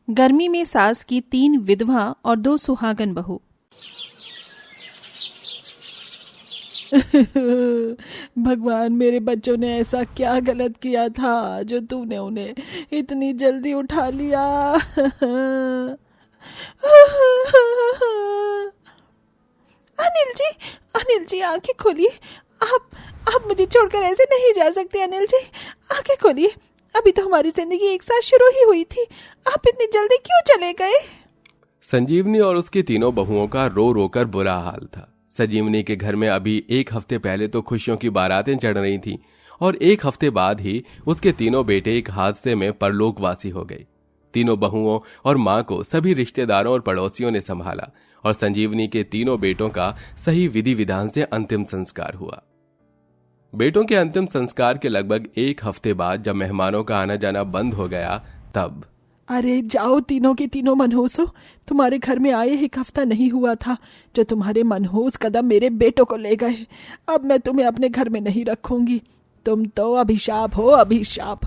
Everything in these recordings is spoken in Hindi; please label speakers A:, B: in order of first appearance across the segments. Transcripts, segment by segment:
A: गर्मी में सास की 3 विधवा और 2 सुहागन बहू।
B: भगवान, मेरे बच्चों ने ऐसा क्या गलत किया था जो तूने उन्हें इतनी जल्दी उठा लिया। अनिल जी आंखें खोलिए। आप मुझे छोड़कर ऐसे नहीं जा सकते। अनिल जी आंखें खोलिए, अभी तो हमारी जिंदगी एक साथ शुरू ही हुई थी, आप इतनी जल्दी क्यों चले गए?
C: संजीवनी और उसकी तीनों बहुओं का रो रो कर बुरा हाल था। संजीवनी के घर में अभी 1 हफ्ते पहले तो खुशियों की बारातें चढ़ रही थीं और 1 हफ्ते बाद ही उसके तीनों बेटे एक हादसे में परलोकवासी हो गए। तीनों बहुओं और मां को सभी रिश्तेदारों और पड़ोसियों ने संभाला और संजीवनी के तीनों बेटों का सही विधि विधान से अंतिम संस्कार हुआ। बेटों के अंतिम संस्कार के लगभग 1 हफ्ते बाद जब मेहमानों का आना जाना बंद हो गया तब।
B: अरे जाओ तीनों के तीनों मनहूस हो, तुम्हारे घर में आए 1 हफ्ता नहीं हुआ था जो तुम्हारे मनहूस कदम मेरे बेटों को ले गए। अब मैं तुम्हें अपने घर में नहीं रखूंगी। तुम तो अभिशाप हो, अभिशाप।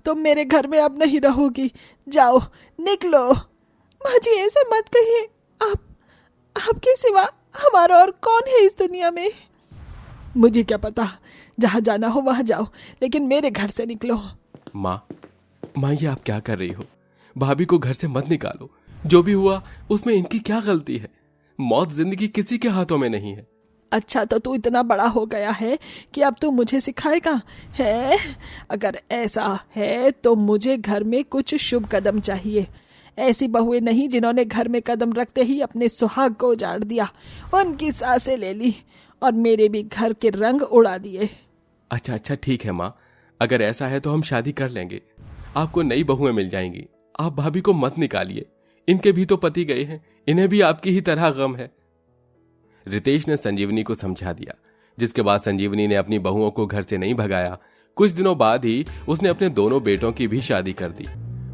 B: तुम मेरे घर में अब नहीं रहोगी। जाओ, निकलो। माँ जी ऐसा मत कहिए, आपके सिवा हमारा और कौन है इस दुनिया में? मुझे क्या पता, जहां जाना हो वहां जाओ, लेकिन मेरे घर से निकलो।
C: माँ ये आप क्या कर रही हो? भाभी को घर से मत निकालो। जो भी हुआ उसमें इनकी क्या गलती है? मौत जिंदगी किसी के हाथों में नहीं है।
B: अच्छा तो तू इतना बड़ा हो गया है कि अब तू मुझे सिखाएगा है? अगर ऐसा है तो मुझे घर में कुछ शुभ कदम चाहिए। ऐसी बहुएं नहीं जिन्होंने घर में कदम रखते ही अपने सुहाग को उजाड़ दिया, उनकी सांसें ले ली और मेरे भी घर के रंग उड़ा दिए।
C: अच्छा ठीक है माँ, अगर ऐसा है तो हम शादी कर लेंगे। आपको नई बहुएं मिल जाएंगी। आप भाभी को मत निकालिए, इनके भी तो पति गए हैं, इन्हें भी आपकी ही तरह गम है। रितेश ने संजीवनी को समझा दिया, जिसके बाद संजीवनी ने अपनी बहुओं को घर से नहीं भगाया। कुछ दिनों बाद ही उसने अपने दोनों बेटों की भी शादी कर दी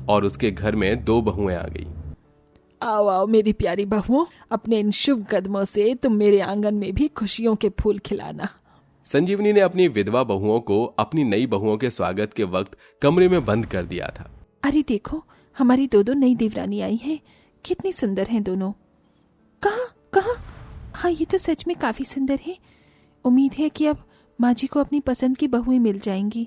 C: और उसके घर में 2 बहुएं आ गई।
B: आओ आओ मेरी प्यारी बहुओं, अपने इन शुभ कदमों से तुम मेरे आंगन में भी खुशियों के फूल खिलाना।
C: संजीवनी ने अपनी विधवा बहुओं को अपनी नई बहुओं के स्वागत के वक्त कमरे में बंद कर दिया था।
A: अरे देखो, हमारी 2 नई देवरानी आई हैं, कितनी सुंदर हैं दोनों। कहाँ? हाँ ये तो सच में काफी सुंदर है। उम्मीद है कि अब माँ जी को अपनी पसंद की बहुएं मिल जाएंगी।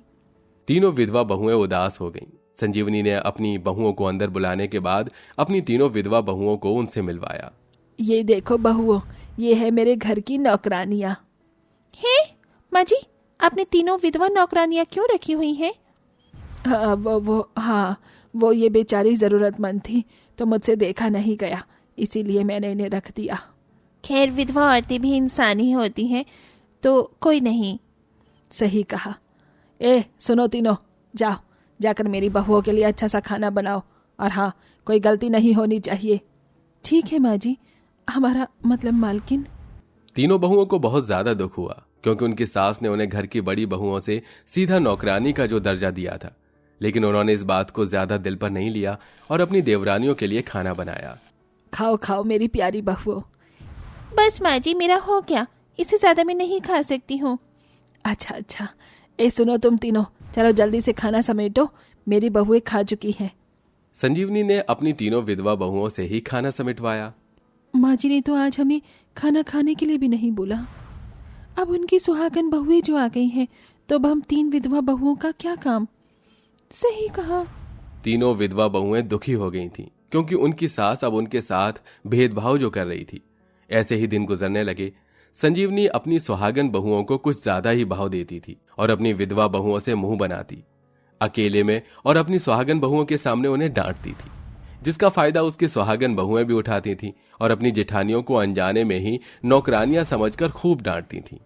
C: तीनों विधवा बहुएं उदास हो गईं। संजीवनी ने अपनी बहुओं को अंदर बुलाने के बाद अपनी तीनों विधवा बहुओं को उनसे मिलवाया।
B: ये देखो बहुओं, ये है मेरे घर की नौकरानियां।
A: हैं माँ जी, आपने तीनों विधवा नौकरानियां क्यों रखी हुई हैं?
B: वो ये बेचारी जरूरतमंद थी तो मुझसे देखा नहीं गया, इसीलिए मैंने इन्हें रख दिया।
A: खैर विधवा औरतें भी इंसान ही होती हैं, तो कोई नहीं।
B: सही कहा। सुनो तीनों, जाओ, जाकर मेरी बहुओं के लिए अच्छा सा खाना बनाओ, और हाँ कोई गलती नहीं होनी चाहिए।
A: ठीक है माँ जी, हमारा मतलब मालकिन।
C: तीनों बहुओं को बहुत ज्यादा दुख हुआ क्योंकि उनकी सास ने उन्हें घर की बड़ी बहुओं से सीधा नौकरानी का जो दर्जा दिया था, लेकिन उन्होंने इस बात को ज्यादा दिल पर नहीं लिया और अपनी देवरानियों के लिए खाना बनाया।
B: खाओ खाओ मेरी प्यारी बहुओं।
A: बस माँ जी मेरा हो गया, इससे ज्यादा मैं नहीं खा सकती हूँ।
B: अच्छा, सुनो तुम तीनों, चलो जल्दी से खाना समेटो, मेरी बहुएं खा चुकी हैं।
C: संजीवनी ने अपनी तीनों विधवा बहुओं से ही खाना समेटवाया।
A: माँ जी ने तो आज हमें खाना खाने के लिए भी नहीं बोला। अब उनकी सुहागन बहुएं जो आ गई हैं, तो अब हम 3 विधवा बहुओं का क्या काम? सही कहा।
C: तीनों विधवा बहुएं दुखी हो गई थीं क्योंकि उनकी सास अब उनके साथ भेदभाव जो कर रही थी। ऐसे ही दिन गुजरने लगे। संजीवनी अपनी सुहागन बहुओं को कुछ ज्यादा ही भाव देती थी और अपनी विधवा बहुओं से मुंह बनाती, अकेले में और अपनी सुहागन बहुओं के सामने उन्हें डांटती थी, जिसका फायदा उसकी सुहागन बहुएं भी उठाती थीं और अपनी जेठानियों को अनजाने में ही नौकरानियां समझकर खूब डांटती थीं।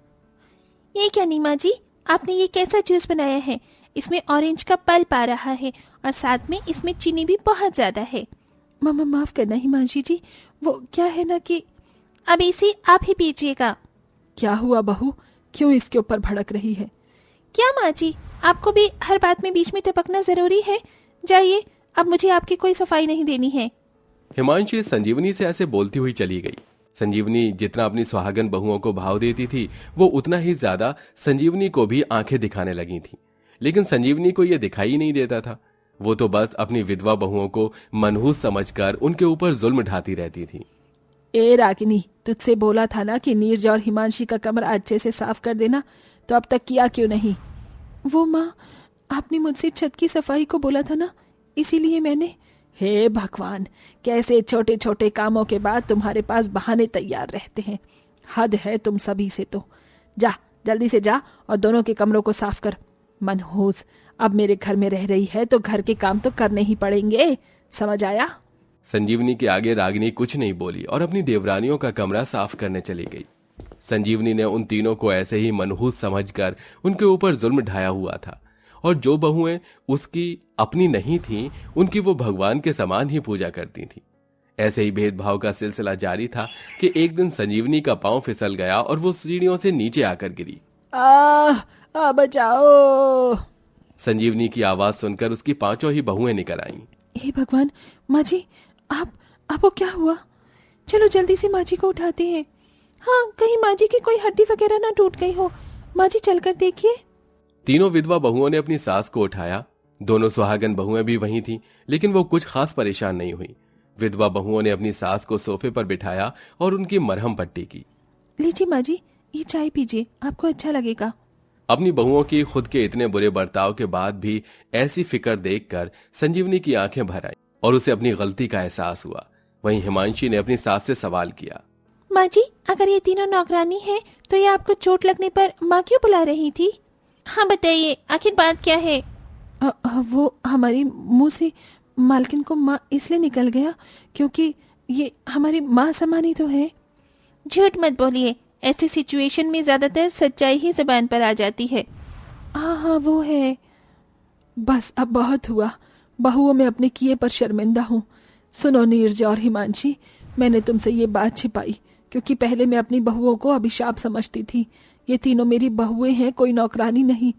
A: ये क्या नीमा जी, आपने ये कैसा जूस बनाया है? इसमें ऑरेंज का पल्प आ रहा है और साथ में इसमें चीनी भी बहुत ज्यादा है।
B: मामा माफ करना हिमांशी जी, वो क्या है ना कि
A: अब इसे आप ही पीजिएगा।
B: क्या हुआ बहू, क्यों इसके ऊपर भड़क रही है?
A: क्या माँ जी, आपको भी हर बात में बीच में टपकना जरूरी है? जाइए, अब मुझे आपकी कोई सफाई नहीं देनी है।
C: हिमांशी संजीवनी से ऐसे बोलती हुई चली गई। संजीवनी जितना अपनी सुहागन बहुओं को भाव देती थी, वो उतना ही ज्यादा संजीवनी को भी आंखें दिखाने लगी थी, लेकिन संजीवनी को यह दिखाई नहीं देता था। वो तो बस अपनी विधवा बहुओं को मनहूस समझकर उनके ऊपर जुल्म ढाती रहती थी।
B: ए रागिनी, तुझसे बोला था ना कि नीरज और हिमांशी का कमरा अच्छे से साफ कर देना, तो अब तक किया क्यों नहीं?
A: वो माँ, आपने मुझसे छत की सफाई को बोला था ना, इसीलिए मैंने।
B: हे भगवान, कैसे छोटे छोटे कामों के बाद तुम्हारे पास बहाने तैयार रहते हैं। हद है तुम सभी से तो। जा, जल्दी से जा और दोनों के कमरों को साफ कर। मनहूस, अब मेरे घर में रह रही है तो घर के काम तो करने ही पड़ेंगे, समझ आया?
C: संजीवनी के आगे रागिनी कुछ नहीं बोली और अपनी देवरानियों का कमरा साफ करने चली गई। संजीवनी ने उन तीनों को ऐसे ही मनहूस समझकर उनके ऊपर जुल्म ढाया हुआ था, और जो बहुएं उसकी अपनी नहीं थीं, उनकी वो भगवान के समान ही पूजा करती थीं। ऐसे ही भेदभाव का सिलसिला जारी था कि एक दिन संजीवनी का पांव फिसल गया और वो सीढ़ियों से नीचे आकर गिरी।
B: बचाओ!
C: संजीवनी की आवाज सुनकर उसकी पांचों ही बहुएं निकल आईं।
A: हे भगवान, माँ जी, आपको क्या हुआ? चलो जल्दी से माँ जी को उठाते हैं। हाँ, कहीं माँ जी की कोई हड्डी वगैरह ना टूट गई हो। माँ जी चलकर देखिए।
C: तीनों विधवा बहुओं ने अपनी सास को उठाया। दोनों सुहागन बहुएं भी वहीं थीं, लेकिन वो कुछ खास परेशान नहीं हुई। विधवा बहुओं ने अपनी सास को सोफे पर बिठाया और उनकी मरहम पट्टी की।
A: लीजिए माँ जी, ये चाय पीजिए, आपको अच्छा लगेगा।
C: अपनी बहुओं की खुद के इतने बुरे बर्ताव के बाद भी ऐसी फिक्र देखकर संजीवनी की आंखें भर आई और उसे अपनी गलती का एहसास हुआ। वहीं हिमांशी ने अपनी सास से सवाल किया।
A: माँ जी, अगर ये तीनों नौकरानी हैं, तो ये आपको चोट लगने पर माँ क्यों बुला रही थी? हाँ बताइए, आखिर बात क्या है? वो हमारी मुंह से मालकिन को माँ इसलिए निकल गया क्योंकि ये हमारी माँ समानी तो है। झूठ मत बोलिए, ऐसी सिचुएशन में ज्यादातर सच्चाई ही जुबान पर आ जाती है। हाँ, वो है।
B: बस अब बहुत हुआ, बहुओं में अपने किए पर शर्मिंदा हूँ। सुनो नीरज और हिमांशी, मैंने तुमसे ये बात छिपाई क्योंकि पहले मैं अपनी बहुओं को अभिशाप समझती थी। ये तीनों मेरी बहुएं हैं, कोई नौकरानी नहीं।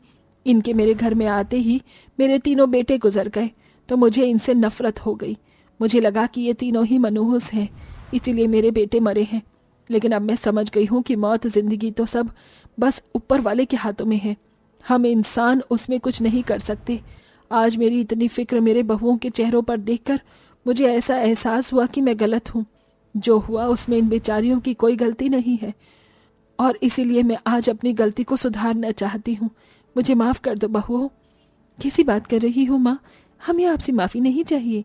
B: इनके मेरे घर में आते ही मेरे तीनों बेटे गुजर गए तो मुझे इनसे नफरत हो गई। मुझे लगा कि ये तीनों ही मनहूस हैं, इसीलिए मेरे बेटे मरे हैं। लेकिन अब मैं समझ गई हूँ कि मौत जिंदगी तो सब बस ऊपर वाले के हाथों में है। हम इंसान उसमें कुछ नहीं कर सकते। आज मेरी इतनी फिक्र मेरे बहुओं के चेहरों पर देखकर मुझे ऐसा एहसास हुआ कि मैं गलत हूँ। जो हुआ उसमें इन बेचारियों की कोई गलती नहीं है, और इसीलिए मैं आज अपनी गलती को सुधारना चाहती हूँ। मुझे माफ कर दो बहुओं।
A: कैसी बात कर रही हो माँ, हमें आपसे माफी नहीं चाहिए।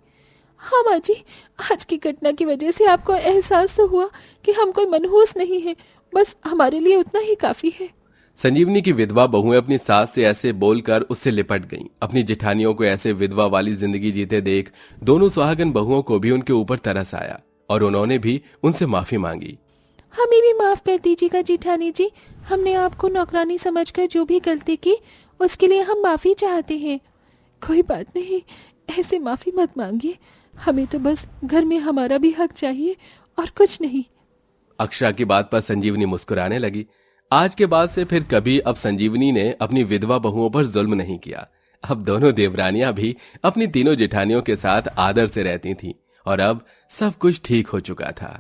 A: हाँ माँ जी, आज की घटना की वजह से आपको एहसास तो हुआ कि हम कोई मनहूस नहीं है, बस हमारे लिए उतना ही काफी है।
C: संजीवनी की विधवा बहुएं अपनी सास से ऐसे बोलकर उससे लिपट गईं। अपनी जेठानियों को ऐसे विधवा वाली जिंदगी जीते देख दोनों सुहागन बहुओं को भी उनके ऊपर तरस आया और उन्होंने भी उनसे माफी मांगी।
A: हमें भी माफ कर दीजिएगा जेठानी जी, हमने आपको नौकरानी समझकर जो भी गलती की उसके लिए हम माफी चाहते हैं।
B: कोई बात नहीं, ऐसे माफी मत मांगिए। हमें तो बस घर में हमारा भी हक चाहिए और कुछ नहीं।
C: अक्षरा की बात पर संजीवनी मुस्कुराने लगी। आज के बाद से फिर कभी अब संजीवनी ने अपनी विधवा बहुओं पर जुल्म नहीं किया। अब दोनों देवरानियां भी अपनी तीनों जेठानियों के साथ आदर से रहती थीं और अब सब कुछ ठीक हो चुका था।